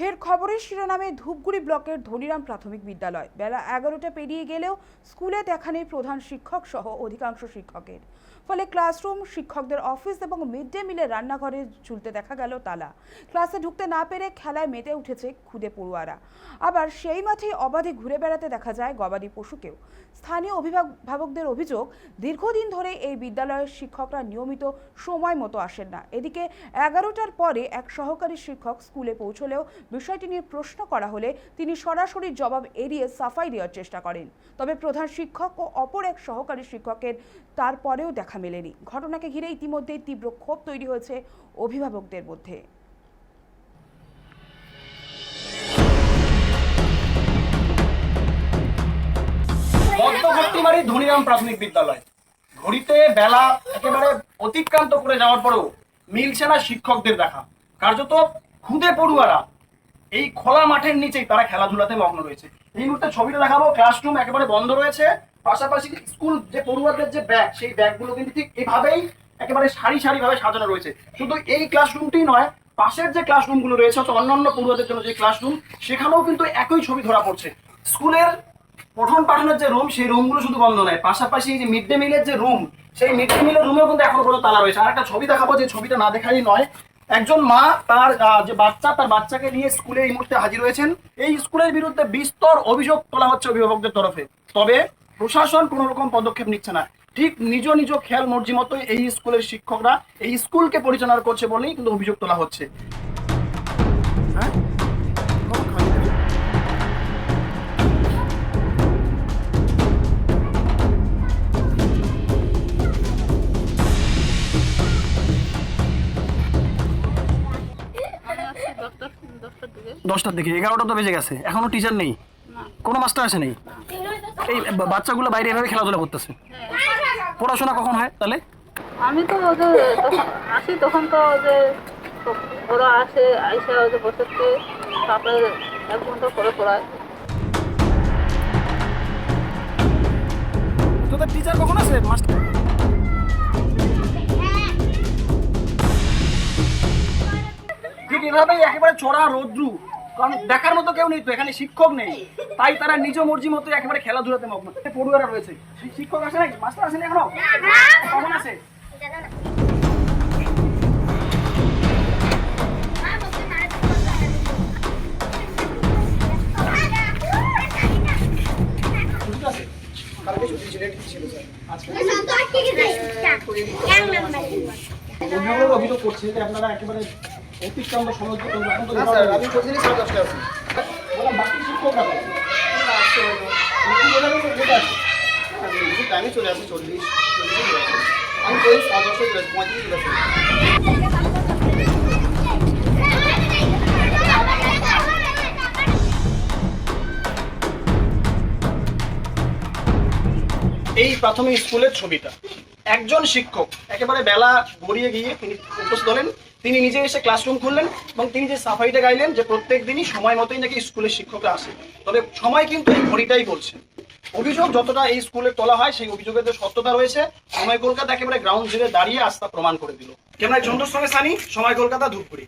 ফের খবরের শিরোনামে ধূপগুড়ি ব্লকের ধনিরাম প্রাথমিক বিদ্যালয়। বেলা 11টা পেরিয়ে গেলেও স্কুলে দেখা নেই প্রধান শিক্ষক সহ অধিকাংশ শিক্ষকের। ফলে ক্লাসরুম, শিক্ষকদের অফিস এবং মিড ডে মিলের রান্নাঘরে ঝুলতে দেখা গেল তালা। ক্লাসে ঢুকতে না পেরে খেলায় মেতে উঠেছে খুদে পড়ুয়ারা। আবার সেই মাঠেই অবাধে ঘুরে বেড়াতে দেখা যায় গবাদি পশুকেও। স্থানীয় অভিভাবকদের অভিযোগ, দীর্ঘদিন ধরে এই বিদ্যালয়ের শিক্ষকরা নিয়মিত সময় মতো আসেন না। এদিকে 11টার পরে এক সহকারী শিক্ষক স্কুলে পৌঁছলেও বিষয়টি নিয়ে প্রশ্ন করা হলে তিনি সরাসরি জবাব এড়িয়ে সাফাই দেওয়ার চেষ্টা করেন। তবে প্রধান শিক্ষক ও অপর এক সহকারী শিক্ষকের তারপরেও দেখা মেলেনি। ঘটনাকে ঘিরে ইতিমধ্যেই তীব্র ক্ষোভ তৈরি হয়েছে অভিভাবকদের মধ্যে। মধ্যবর্তীবাড়ি ধনিরাম প্রাথমিক বিদ্যালয়। ঘড়িতে বেলা একেবারে অতিক্রান্ত করে যাওয়ার পরেও মিলছে না শিক্ষকদের দেখা। কার্যত খুদে পড়ুয়ারা এই খোলা মাঠের নিচেই তারা খেলাধুলাতে মগ্ন রয়েছে। এই মুহূর্তে ছবিটা দেখাবো, ক্লাসরুম একেবারে বন্ধ রয়েছে, পাশাপাশি স্কুল যে পড়ুয়াদের যে ব্যাগ, সেই ব্যাগগুলো কিন্তু ঠিক এভাবেই একেবারে সারি সারি ভাবে সাজানো রয়েছে। শুধু এই ক্লাসরুমটি নয়, পাশের যে ক্লাসরুমগুলো রয়েছে অন্যান্য পড়ুয়াদের জন্য যে ক্লাসরুম, সেখানেও কিন্তু একই ছবি ধরা পড়ছে। স্কুলের পঠন পাঠনের যে রুম, সেই রুমগুলো শুধু বন্ধ নয়, পাশাপাশি যে মিড ডে মিলের যে রুম, সেই মিড ডে মিলের রুমেও কিন্তু এখনো পর্যন্ত তালা রয়েছে। আর একটা ছবি দেখাবো, যে ছবিটা না দেখাই নয়। একজন মা তার যে তার বাচ্চাকে নিয়ে স্কুলে এই মুহূর্তে হাজির হয়েছেন। এই স্কুলের বিরুদ্ধে বিস্তর অভিযোগ তোলা হচ্ছে অভিভাবকদের তরফে। তবে প্রশাসন কোনো রকম পদক্ষেপ নিচ্ছে না। ঠিক নিজ নিজ খেয়াল মর্জি মতো এই স্কুলের শিক্ষকরা এই স্কুলকে পরিচালনা করছে বলেই কিন্তু অভিযোগ তোলা হচ্ছে। হ্যাঁ, দশটার দিকে 11টা তো বেজে গেছে, এখনো টিচার নেই, কোনো মাস্টার আসে নেই। এই বাচ্চাগুলো বাইরে এভাবে খেলাধুলা করতেছে। পড়াশোনা কখন হয় তাহলে? আমি তো ওদের তখন আসি, তখন তো যে ওরা আসে, আইসা ওদের বসে তারপরে 1 ঘন্টা পরে পড়ায়। তোদের টিচার কখন আসে? মাস্টার ঠিক এভাবেই একেবারে চড়া রৌদ্রু, কারণ দেখার মতো কেউ নেই, তো এখানে শিক্ষক নেই, তাই তারা নিজ মর্জি মতো একেবারে খেলাধুলাতে মগ্ন। পড়ুয়ারা রয়েছে, শিক্ষক আসে নাকি? মাস্টার আসেনি এখনো? কখন আসে? অভিযোগ করছে যে আপনারা একেবারে অতিক্রান্ত সময় আমি বলছি বাকি শিক্ষকরা টাইমে চলে আসে 40 আমি করি 35 এই প্রাথমিক স্কুলের ছবিটা। একজন শিক্ষক একেবারে বেলা গড়িয়ে গিয়ে তিনি উপস্থিত হলেন। তিনি নিজে এসে ক্লাসরুম খুললেন এবং তিনি যে সাফাইটা গাইলেন যে প্রত্যেক দিনই সময় মতোই নাকি স্কুলের শিক্ষকরা আসে। তবে সময় কিন্তু এই ঘড়িটাই বলছে। অভিযোগ যতটা এই স্কুলে তোলা হয়, সেই অভিযোগের যে সত্যতা রয়েছে, সময় কলকাতা একেবারে গ্রাউন্ড জিরো দাঁড়িয়ে আস্থা প্রমাণ করে দিল। ক্যামেরায় চন্দ্রের সঙ্গে সানি, সময় কলকাতা, ধূপগুড়ি।